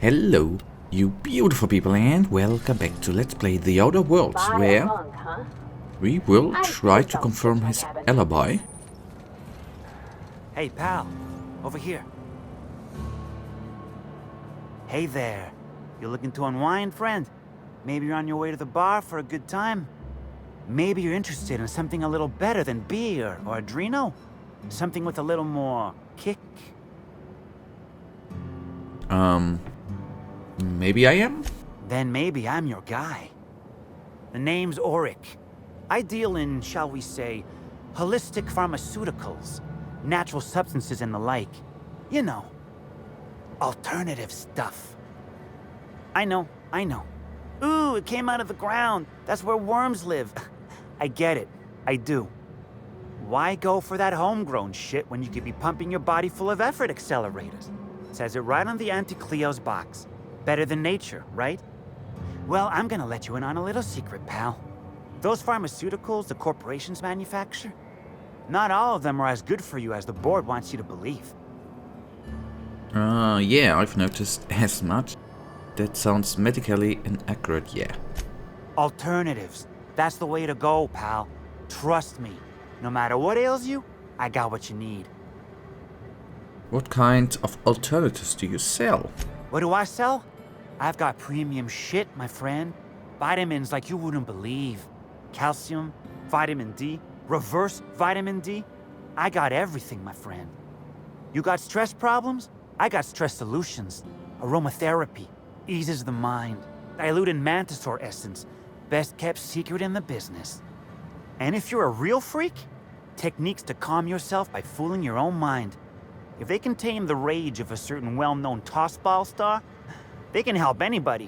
Hello, you beautiful people, and welcome back to Let's Play The Outer Worlds, where we will try to confirm his alibi. Hey, pal. Over here. Hey there. You looking to unwind, friend? Maybe you're on your way to the bar for a good time? Maybe you're interested in something a little better than beer or Adreno? Something with a little more kick? Maybe I am? Then maybe I'm your guy. The name's Auric. I deal in, shall we say, holistic pharmaceuticals, natural substances and the like. You know, alternative stuff. I know. Ooh, it came out of the ground. That's where worms live. I get it. I do. Why go for that homegrown shit when you could be pumping your body full of effort accelerators? Says it right on the anti-Cleo's box. Better than nature, right? Well, I'm gonna let you in on a little secret, pal. Those pharmaceuticals the corporations manufacture, not all of them are as good for you as the board wants you to believe. Yeah, I've noticed as much. That sounds medically inaccurate, yeah. Alternatives. That's the way to go, pal. Trust me. No matter what ails you, I got what you need. What kind of alternatives do you sell? What do I sell? I've got premium shit, my friend. Vitamins like you wouldn't believe. Calcium, vitamin D, reverse vitamin D. I got everything, my friend. You got stress problems? I got stress solutions. Aromatherapy eases the mind. Diluted mantisaur essence, best kept secret in the business. And if you're a real freak, techniques to calm yourself by fooling your own mind. If they can tame the rage of a certain well-known tossball star, they can help anybody.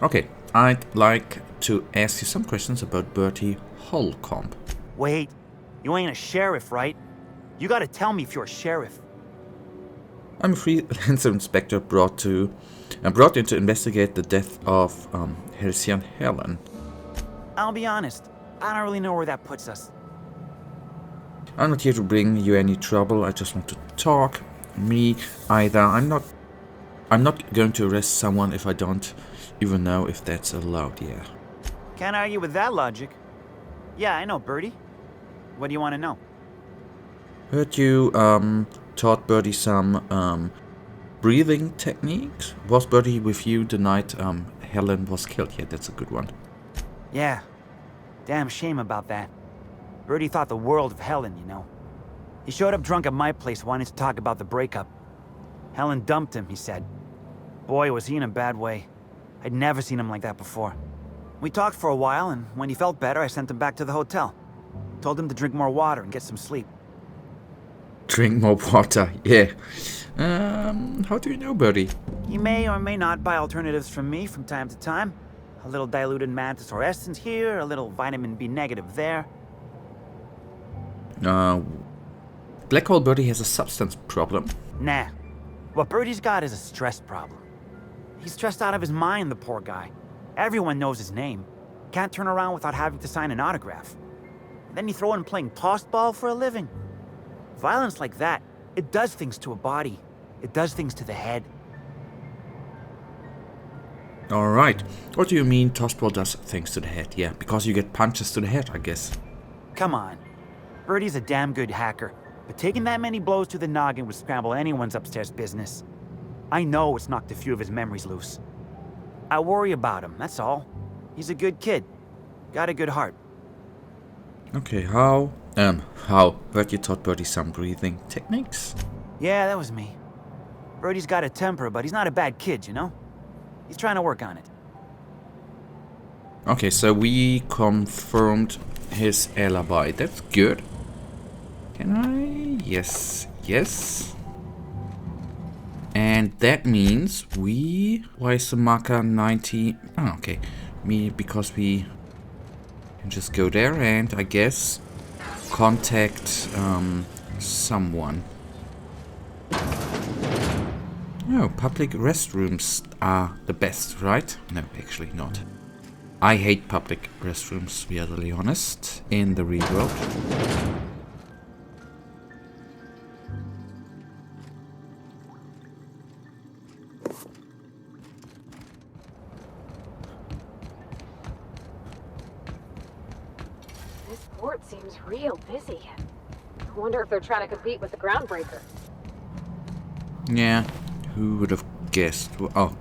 Okay, I'd like to ask you some questions about Bertie Holcomb. Wait, you ain't a sheriff, right? You gotta tell me if you're a sheriff. I'm a freelancer inspector brought in to investigate the death of Halcyon Helen. I'll be honest, I don't really know where that puts us. I'm not here to bring you any trouble, I just want to talk. Me either. I'm not going to arrest someone if I don't even know if that's allowed, yeah. Can't argue with that logic. Yeah, I know, Bertie. What do you want to know? Heard you taught Bertie some breathing techniques. Was Bertie with you the night Helen was killed? Yeah, that's a good one. Yeah. Damn shame about that. Bertie thought the world of Helen, you know. He showed up drunk at my place wanting to talk about the breakup. Helen dumped him, he said. Boy, was he in a bad way. I'd never seen him like that before. We talked for a while, and when he felt better, I sent him back to the hotel. Told him to drink more water and get some sleep. Drink more water, yeah. How do you know, Bertie? He may or may not buy alternatives from me from time to time. A little diluted mantisaur essence here, a little vitamin B negative there. Black Hole Bertie has a substance problem. Nah. What Bertie's got is a stress problem. He's stressed out of his mind, the poor guy. Everyone knows his name. Can't turn around without having to sign an autograph. Then you throw in playing tossball for a living. Violence like that, it does things to a body. It does things to the head. Alright. What do you mean tossball does things to the head? Yeah, because you get punches to the head, I guess. Come on. Bertie's a damn good hacker, but taking that many blows to the noggin would scramble anyone's upstairs business. I know it's knocked a few of his memories loose. I worry about him, that's all. He's a good kid. Got a good heart. Okay, how Bertie taught Bertie some breathing techniques? Yeah, that was me. Bertie's got a temper, but he's not a bad kid, you know? He's trying to work on it. Okay, so we confirmed his alibi. That's good. Can I? Yes. And that means why is the marker 90? Oh, okay. Because we can just go there and I guess contact someone. Oh, public restrooms are the best, right? No, actually not. I hate public restrooms, to be utterly honest, in the real world. port seems real busy. I wonder if they're trying to compete with the Groundbreaker. Yeah, who would have guessed? Oh,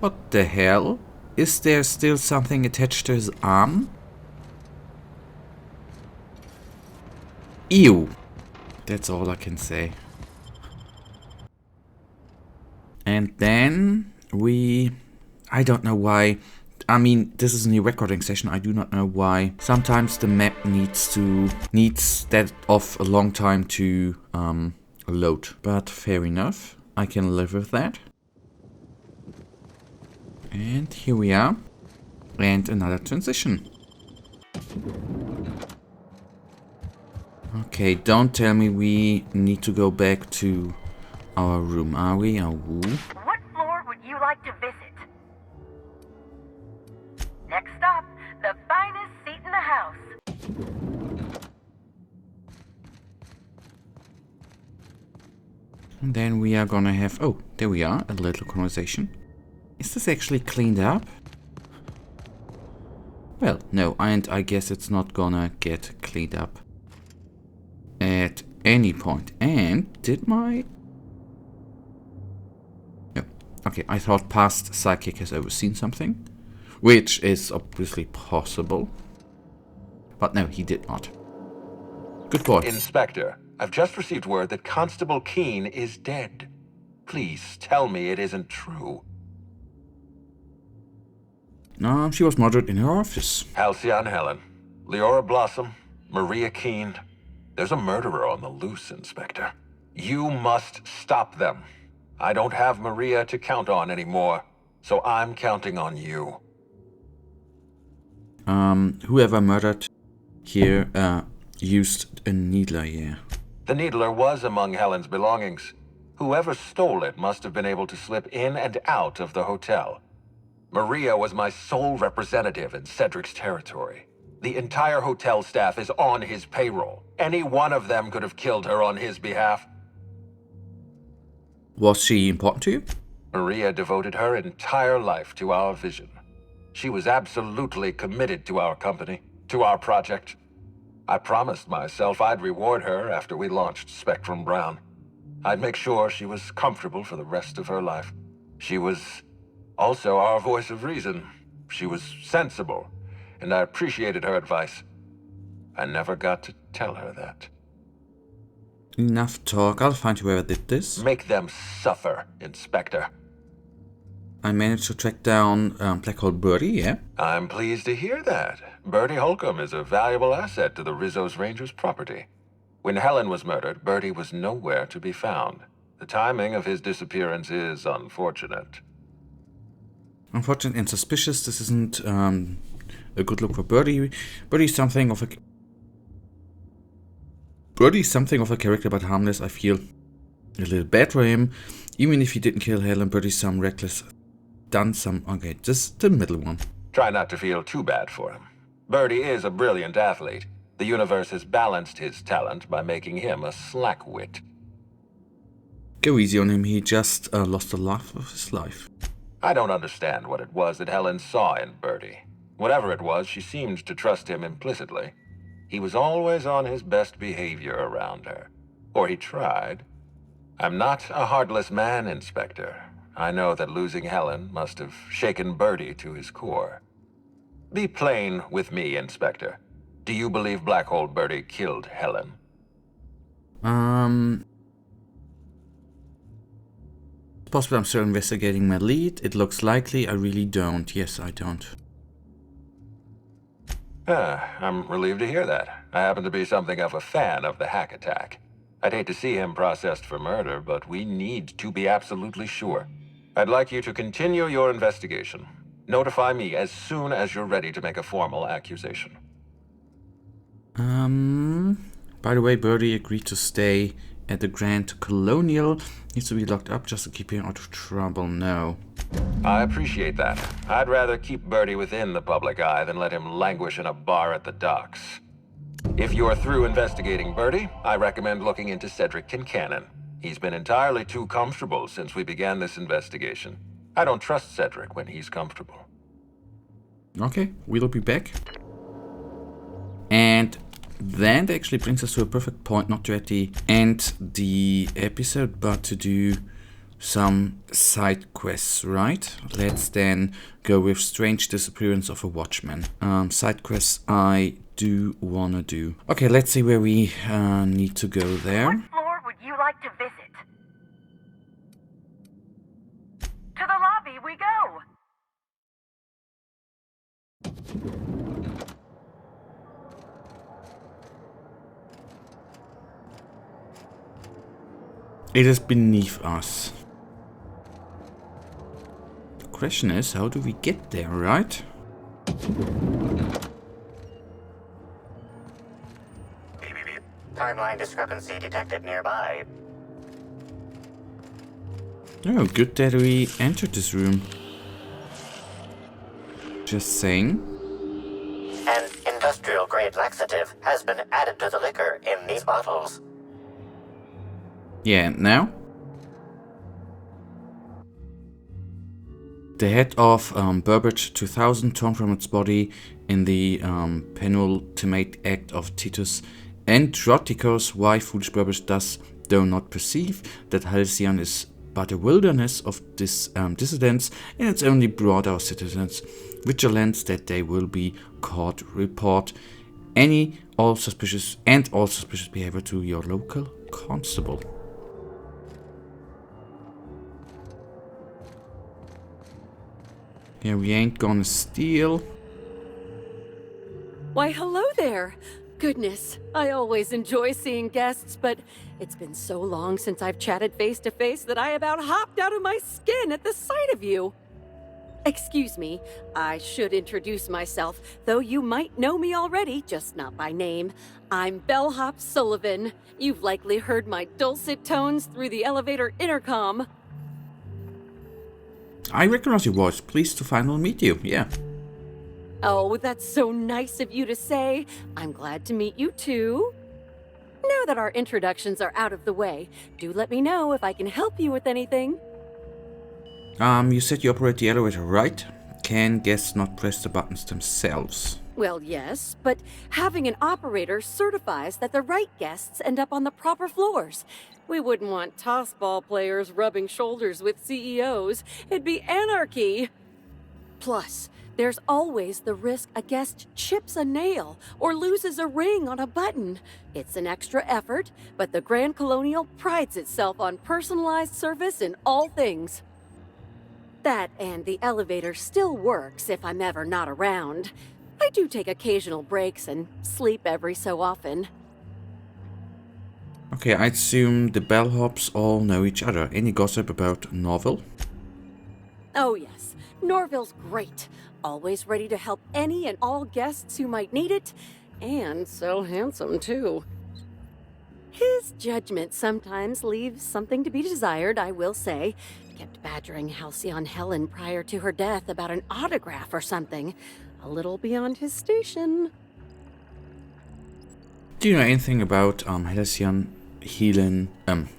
what the hell? Is there still something attached to his arm? Ew. That's all I can say. And then I don't know why. I mean, this is a new recording session. I do not know why. Sometimes the map needs that of a long time to load. But fair enough. I can live with that. And here we are. And another transition. Okay, don't tell me we need to go back to our room, are we? Oh. What floor would you like to visit? Next stop, the finest seat in the house. And then we are gonna have... Oh, there we are, a little conversation. Is this actually cleaned up? Well, no, and I guess it's not gonna get cleaned up at any point. And did my... No. Okay, I thought past Psychic has overseen something, which is obviously possible. But no, he did not. Good boy. Inspector, I've just received word that Constable Keene is dead. Please tell me it isn't true. No, she was murdered in her office. Halcyon Helen, Leora Blossom, Maria Keene. There's a murderer on the loose, Inspector. You must stop them. I don't have Maria to count on anymore, so I'm counting on you. Whoever murdered here, used a needler, yeah. The needler was among Helen's belongings. Whoever stole it must have been able to slip in and out of the hotel. Maria was my sole representative in Cedric's territory. The entire hotel staff is on his payroll. Any one of them could have killed her on his behalf. Was she important to you? Maria devoted her entire life to our vision. She was absolutely committed to our company, to our project. I promised myself I'd reward her after we launched Spectrum Brown. I'd make sure she was comfortable for the rest of her life. She was also our voice of reason. She was sensible, and I appreciated her advice. I never got to tell her that. Enough talk. I'll find whoever did this. Make them suffer, Inspector. I managed to track down Black Hole Birdie, yeah? I'm pleased to hear that. Bertie Holcomb is a valuable asset to the Rizzo's Rangers property. When Helen was murdered, Bertie was nowhere to be found. The timing of his disappearance is unfortunate. Unfortunate and suspicious. This isn't a good look for Birdie. Birdie's something of a character, but harmless. I feel a little bad for him. Even if he didn't kill Helen, Birdie's some reckless... Okay, just the middle one. Try not to feel too bad for him. Bertie is a brilliant athlete. The universe has balanced his talent by making him a slackwit. Go easy on him, he just lost the love of his life. I don't understand what it was that Helen saw in Bertie. Whatever it was, she seemed to trust him implicitly. He was always on his best behavior around her. Or he tried. I'm not a heartless man, Inspector. I know that losing Helen must have shaken Bertie to his core. Be plain with me, Inspector. Do you believe Black Hole Bertie killed Helen? It's possible I'm still investigating my lead. It looks likely. I really don't. Yes, I don't. I'm relieved to hear that. I happen to be something of a fan of the hack attack. I'd hate to see him processed for murder, but we need to be absolutely sure. I'd like you to continue your investigation. Notify me as soon as you're ready to make a formal accusation. By the way, Birdie agreed to stay at the Grand Colonial. Needs to be locked up just to keep him out of trouble. No. I appreciate that. I'd rather keep Bertie within the public eye than let him languish in a bar at the docks. If you're through investigating Bertie, I recommend looking into Cedric Kincannon. He's been entirely too comfortable since we began this investigation. I don't trust Cedric when he's comfortable. Okay, we'll be back. And that actually brings us to a perfect point, not to at the end the episode, but to do some side quests, right? Let's then go with Strange Disappearance of a Watchman. Side quests I do wanna do. Okay, let's see where we need to go there. What floor would you like to visit? To the lobby we go! It is beneath us. The question is, how do we get there, right? Timeline discrepancy detected nearby. Oh, good that we entered this room. Just saying. An industrial-grade laxative has been added to the liquor in these bottles. Yeah, and now? The head of Burbage 2000 torn from its body in the penultimate act of Titus Androticos. Why foolish Burbage does though not perceive that Halcyon is but a wilderness of dissidents, and it's only brought our citizens vigilance that they will be caught. Report all suspicious behavior to your local constable. Yeah, we ain't gonna steal. Why, hello there. Goodness, I always enjoy seeing guests, but it's been so long since I've chatted face to face that I about hopped out of my skin at the sight of you. Excuse me, I should introduce myself, though you might know me already, just not by name. I'm Bellhop Sullivan. You've likely heard my dulcet tones through the elevator intercom. I recognize your voice. Pleased to finally meet you, yeah. Oh, that's so nice of you to say. I'm glad to meet you too. Now that our introductions are out of the way, do let me know if I can help you with anything. You said you operate the elevator, right? Can guests not press the buttons themselves? Well, yes, but having an operator certifies that the right guests end up on the proper floors. We wouldn't want tossball players rubbing shoulders with CEOs. It'd be anarchy. Plus, there's always the risk a guest chips a nail or loses a ring on a button. It's an extra effort, but the Grand Colonial prides itself on personalized service in all things. That and the elevator still works if I'm ever not around. I do take occasional breaks and sleep every so often. Okay, I assume the bellhops all know each other. Any gossip about Norville? Oh yes, Norville's great. Always ready to help any and all guests who might need it. And so handsome, too. His judgment sometimes leaves something to be desired, I will say. Kept badgering Halcyon Helen prior to her death about an autograph or something. A little beyond his station. Do you know anything about Halcyon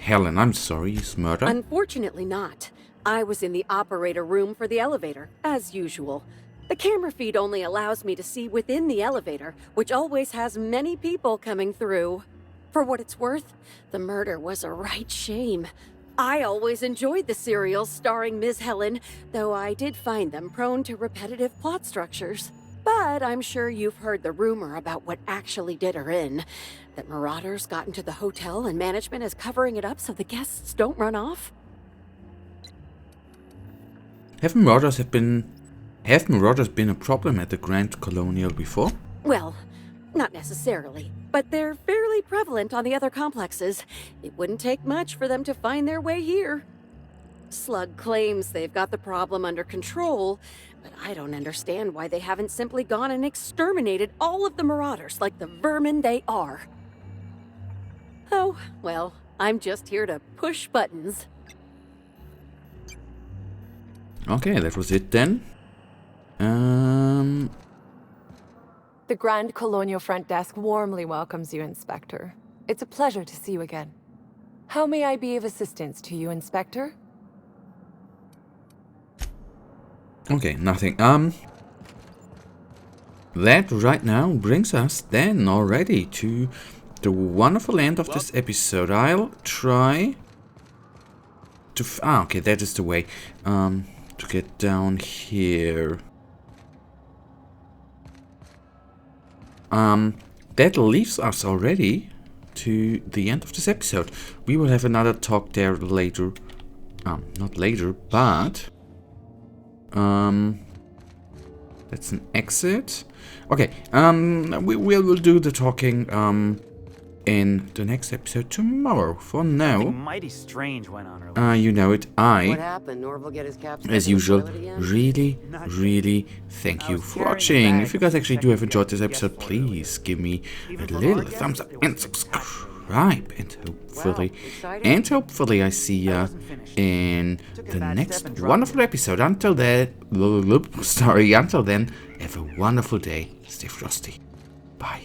Helen's murder? Unfortunately not. I was in the operator room for the elevator, as usual. The camera feed only allows me to see within the elevator, which always has many people coming through. For what it's worth, the murder was a right shame. I always enjoyed the serials starring Ms. Helen, though I did find them prone to repetitive plot structures. But I'm sure you've heard the rumor about what actually did her in. That marauders got into the hotel and management is covering it up so the guests don't run off. Have marauders been a problem at the Grand Colonial before? Well, not necessarily, but they're fairly prevalent on the other complexes. It wouldn't take much for them to find their way here. Slug claims they've got the problem under control, but I don't understand why they haven't simply gone and exterminated all of the marauders like the vermin they are. Oh, well, I'm just here to push buttons. Okay, that was it then. The Grand Colonial Front Desk warmly welcomes you, Inspector. It's a pleasure to see you again. How may I be of assistance to you, Inspector? Okay, nothing. that right now brings us then already to the wonderful end of this episode. I'll try to... okay, that is the way. To get down here. That leaves us already to the end of this episode. We will have another talk there later. Not later, but... that's an exit. Okay, we will do the talking, in the next episode tomorrow. For now... Something mighty strange went on earlier. You know it. What happened? Norval get his caps As usual, really thank you for watching. If you guys actually do have enjoyed this episode, please give me a little thumbs up and subscribe. And hopefully I see ya in the next wonderful episode. Until then, have a wonderful day. Stay frosty.